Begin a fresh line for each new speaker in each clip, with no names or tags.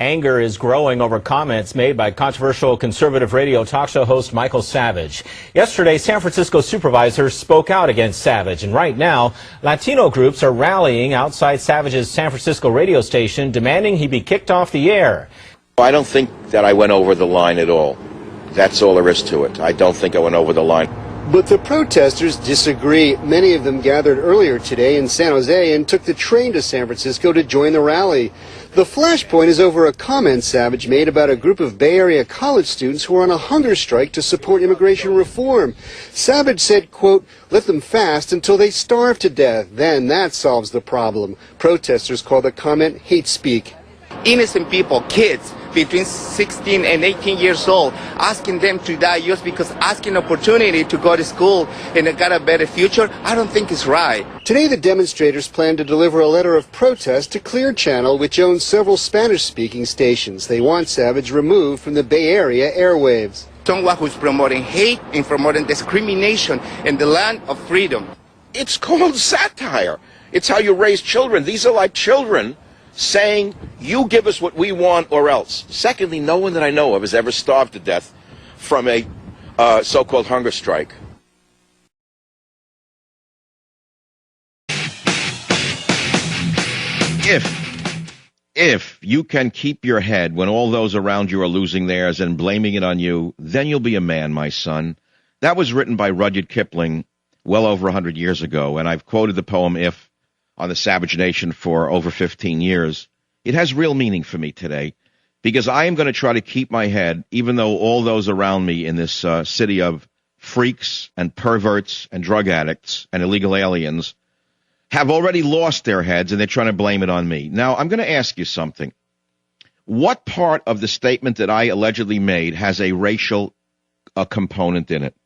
Anger is growing over comments made by controversial conservative radio talk show host Michael Savage. Yesterday, San Francisco supervisors spoke out against Savage, and right now, Latino groups are rallying outside Savage's San Francisco radio station, demanding he be kicked off the air.
I don't think that I went over the line at all. That's all there is to it. I don't think I went over the line.
But the protesters disagree. Many of them gathered earlier today in San Jose and took the train to San Francisco to join the rally. The flashpoint is over a comment Savage made about a group of Bay Area college students who are on a hunger strike to support immigration reform. Savage said, quote, "Let them fast until they starve to death. Then that solves the problem." Protesters call the comment hate speak.
Innocent people, kids between 16 and 18 years old, asking them to die just because asking opportunity to go to school and get a better future, I don't think is right.
Today, the demonstrators plan to deliver a letter of protest to Clear Channel, which owns several Spanish-speaking stations. They want Savage removed from the Bay Area airwaves.
Someone who's promoting hate and promoting discrimination in the land of freedom.
It's called satire. It's how you raise children. These are like children saying, you give us what we want or else. Secondly, no one that I know of has ever starved to death from a so-called hunger strike.
If you can keep your head when all those around you are losing theirs and blaming it on you, then you'll be a man, my son. That was written by Rudyard Kipling well over 100 years ago, and I've quoted the poem If on the Savage Nation for over 15 years. It has real meaning for me today because I am going to try to keep my head, even though all those around me in this city of freaks and perverts and drug addicts and illegal aliens have already lost their heads and they're trying to blame it on me. Now, I'm going to ask you something. What part of the statement that I allegedly made has a racial component in it?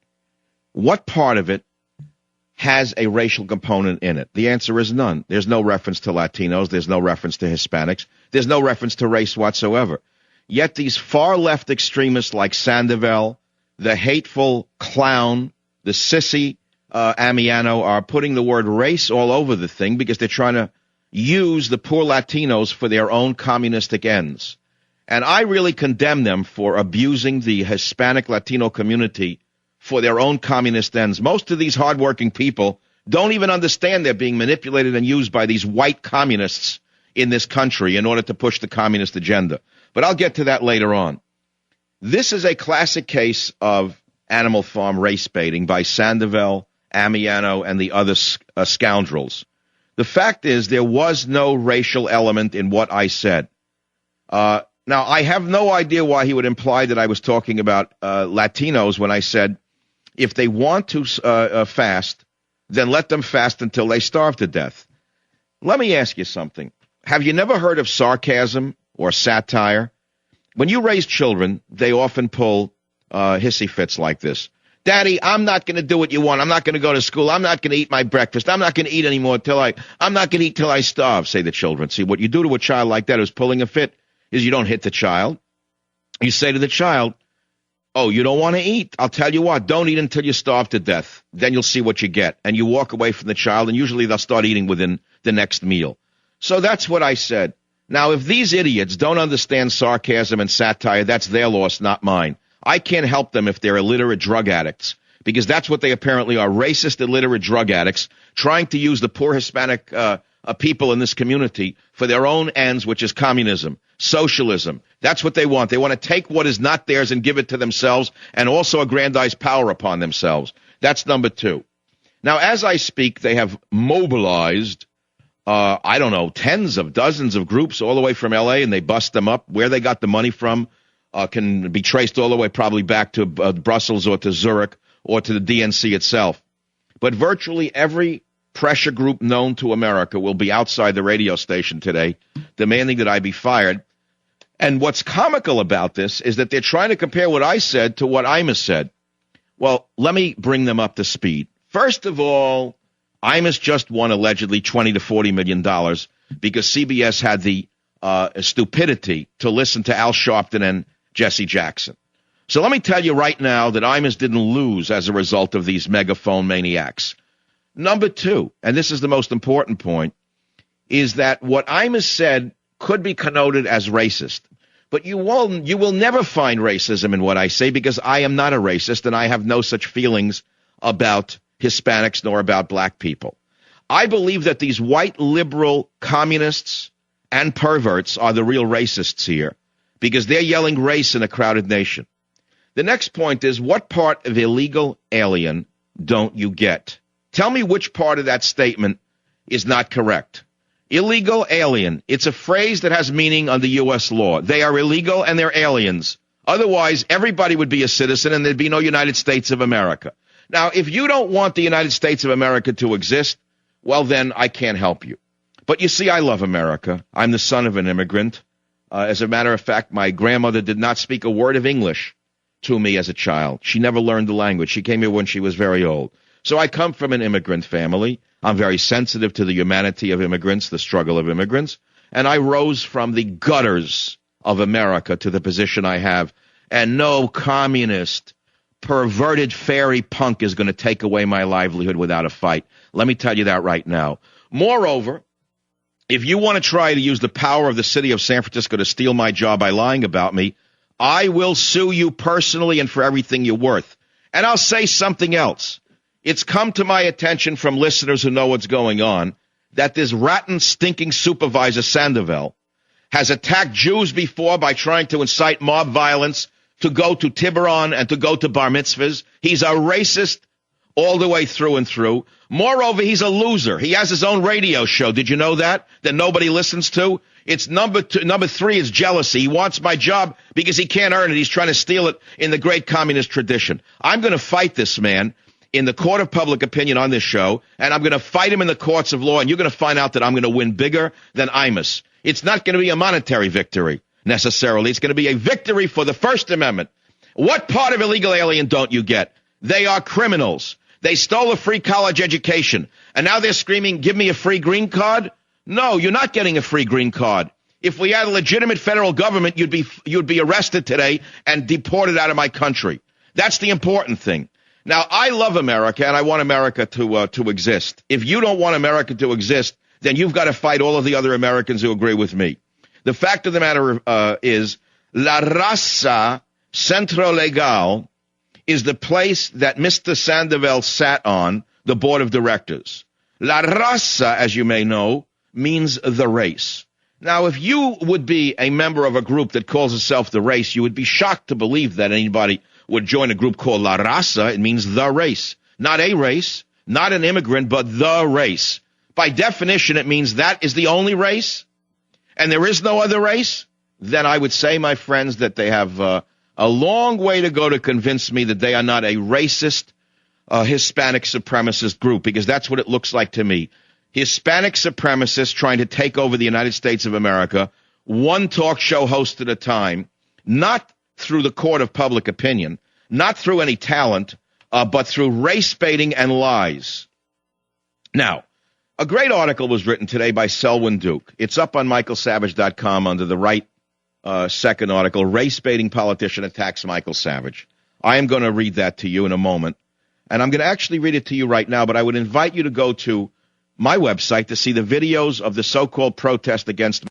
What part of it has a racial component in it? The answer is none. There's no reference to Latinos. There's no reference to Hispanics. There's no reference to race whatsoever. Yet these far-left extremists like Sandoval, the hateful clown, the sissy Amiano are putting the word race all over the thing because they're trying to use the poor Latinos for their own communistic ends. And I really condemn them for abusing the Hispanic Latino community for their own communist ends. Most of these hardworking people don't even understand they're being manipulated and used by these white communists in this country in order to push the communist agenda. But I'll get to that later on. This is a classic case of Animal Farm race baiting by Sandoval, Amiano, and the other scoundrels. The fact is there was no racial element in what I said. Now, I have no idea why he would imply that I was talking about Latinos when I said, if they want to fast, then let them fast until they starve to death. Let me ask you something. Have you never heard of sarcasm or satire? When you raise children, they often pull hissy fits like this. Daddy, I'm not going to do what you want. I'm not going to go to school. I'm not going to eat my breakfast. I'm not going to eat anymore I'm not going to eat till I starve, say the children. See, what you do to a child like that who's pulling a fit is you don't hit the child. You say to the child, oh, you don't want to eat? I'll tell you what, don't eat until you starve to death. Then you'll see what you get. And you walk away from the child, and usually they'll start eating within the next meal. So that's what I said. Now, if these idiots don't understand sarcasm and satire, that's their loss, not mine. I can't help them if they're illiterate drug addicts, because that's what they apparently are, racist, illiterate drug addicts, trying to use the poor Hispanic people in this community for their own ends, which is communism, socialism. That's what they want. They want to take what is not theirs and give it to themselves and also aggrandize power upon themselves. That's number two. Now, as I speak, they have mobilized, I don't know, tens of dozens of groups all the way from L.A., and they bust them up. Where they got the money from can be traced all the way probably back to Brussels or to Zurich or to the DNC itself. But virtually every pressure group known to America will be outside the radio station today demanding that I be fired. And what's comical about this is that they're trying to compare what I said to what Imus said. Well, let me bring them up to speed. First of all, Imus just won allegedly $20 to $40 million because CBS had the stupidity to listen to Al Sharpton and Jesse Jackson. So let me tell you right now that Imus didn't lose as a result of these megaphone maniacs. Number two, and this is the most important point, is that what Imus said could be connoted as racist. But you will never find racism in what I say, because I am not a racist and I have no such feelings about Hispanics nor about black people. I believe that these white liberal communists and perverts are the real racists here, because they're yelling race in a crowded nation. The next point is, what part of illegal alien don't you get? Tell me which part of that statement is not correct. Illegal alien. It's a phrase that has meaning under U.S. law. They are illegal and they're aliens. Otherwise, everybody would be a citizen and there'd be no United States of America. Now, if you don't want the United States of America to exist, well, then I can't help you. But you see, I love America. I'm the son of an immigrant. As a matter of fact, my grandmother did not speak a word of English to me as a child. She never learned the language. She came here when she was very old. So I come from an immigrant family. I'm very sensitive to the humanity of immigrants, the struggle of immigrants. And I rose from the gutters of America to the position I have. And no communist, perverted fairy punk is going to take away my livelihood without a fight. Let me tell you that right now. Moreover, if you want to try to use the power of the city of San Francisco to steal my job by lying about me, I will sue you personally and for everything you're worth. And I'll say something else. It's come to my attention from listeners who know what's going on that this rotten, stinking supervisor, Sandoval, has attacked Jews before by trying to incite mob violence, to go to Tiburon and to go to bar mitzvahs. He's a racist all the way through and through. Moreover, he's a loser. He has his own radio show. Did you know that? That nobody listens to? It's number three is jealousy. He wants my job because he can't earn it. He's trying to steal it in the great communist tradition. I'm going to fight this man in the court of public opinion on this show, and I'm going to fight him in the courts of law, and you're going to find out that I'm going to win bigger than Imus. It's not going to be a monetary victory, necessarily. It's going to be a victory for the First Amendment. What part of illegal alien don't you get? They are criminals. They stole a free college education, and now they're screaming, give me a free green card? No, you're not getting a free green card. If we had a legitimate federal government, you'd be arrested today and deported out of my country. That's the important thing. Now, I love America, and I want America to exist. If you don't want America to exist, then you've got to fight all of the other Americans who agree with me. The fact of the matter is, La Raza Centro Legal is the place that Mr. Sandoval sat on, the board of directors. La Raza, as you may know, means the race. Now, if you would be a member of a group that calls itself the race, you would be shocked to believe that anybody would join a group called La Raza. It means the race. Not a race, not an immigrant, but the race. By definition, it means that is the only race, and there is no other race. Then I would say, my friends, that they have a long way to go to convince me that they are not a racist, Hispanic supremacist group, because that's what it looks like to me. Hispanic supremacists trying to take over the United States of America, one talk show host at a time, not through the court of public opinion, not through any talent, but through race baiting and lies. Now, a great article was written today by Selwyn Duke. It's up on michaelsavage.com under the right second article, Race Baiting Politician Attacks Michael Savage. I am going to read that to you in a moment, and I'm going to actually read it to you right now, but I would invite you to go to my website to see the videos of the so-called protest against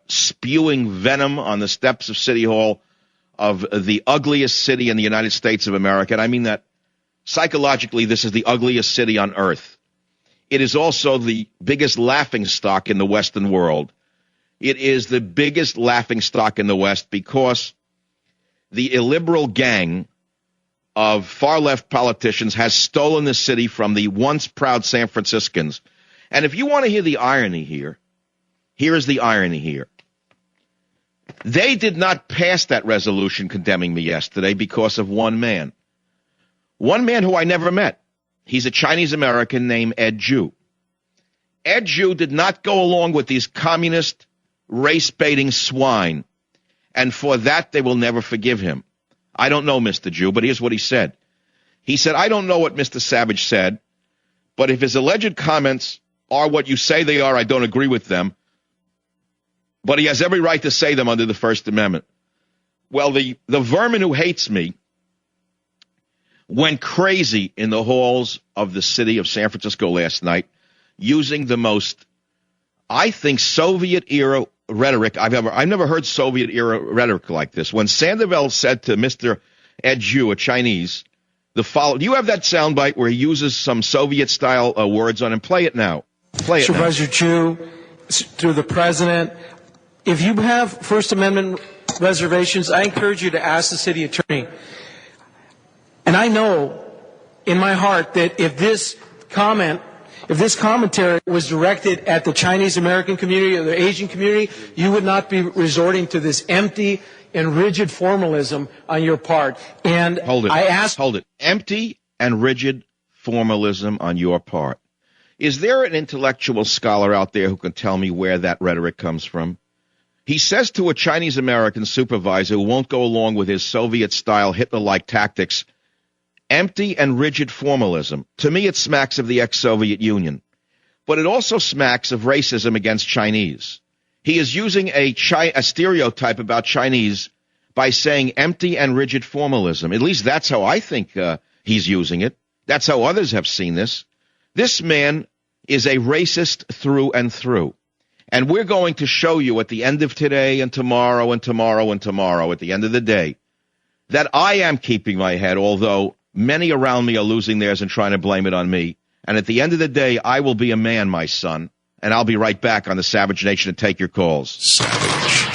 spewing venom on the steps of City Hall of the ugliest city in the United States of America. And I mean that psychologically, this is the ugliest city on earth. It is also the biggest laughingstock in the Western world. It is the biggest laughingstock in the West because the illiberal gang of far-left politicians has stolen the city from the once proud San Franciscans. And if you want to hear the irony here, here is the irony here. They did not pass that resolution condemning me yesterday because of one man. One man who I never met. He's a Chinese-American named Ed Jew. Ed Jew did not go along with these communist, race-baiting swine. And for that, they will never forgive him. I don't know Mr. Jew, but here's what he said. He said, I don't know what Mr. Savage said, but if his alleged comments are what you say they are, I don't agree with them. But he has every right to say them under the First Amendment. Well, the vermin who hates me went crazy in the halls of the city of San Francisco last night using the most, I think, Soviet-era rhetoric I've never heard Soviet era rhetoric like this. When Sandoval said to Mr. Ed Zhu, a Chinese, do you have that soundbite where he uses some Soviet style words on him? Play it now. Play it now.
Supervisor Zhu, through the president, if you have First Amendment reservations, I encourage you to ask the city attorney. And I know in my heart that if this commentary was directed at the Chinese American community or the Asian community, you would not be resorting to this empty and rigid formalism on your part. And
Hold it. Empty and rigid formalism on your part. Is there an intellectual scholar out there who can tell me where that rhetoric comes from? He says to a Chinese American supervisor who won't go along with his Soviet-style Hitler-like tactics, empty and rigid formalism. To me, it smacks of the ex-Soviet Union. But it also smacks of racism against Chinese. He is using a stereotype about Chinese by saying empty and rigid formalism. At least that's how I think he's using it. That's how others have seen this. This man is a racist through and through. And we're going to show you at the end of today and tomorrow and tomorrow and tomorrow, at the end of the day, that I am keeping my head, although many around me are losing theirs and trying to blame it on me. And at the end of the day, I will be a man, my son. And I'll be right back on the Savage Nation to take your calls.
Savage.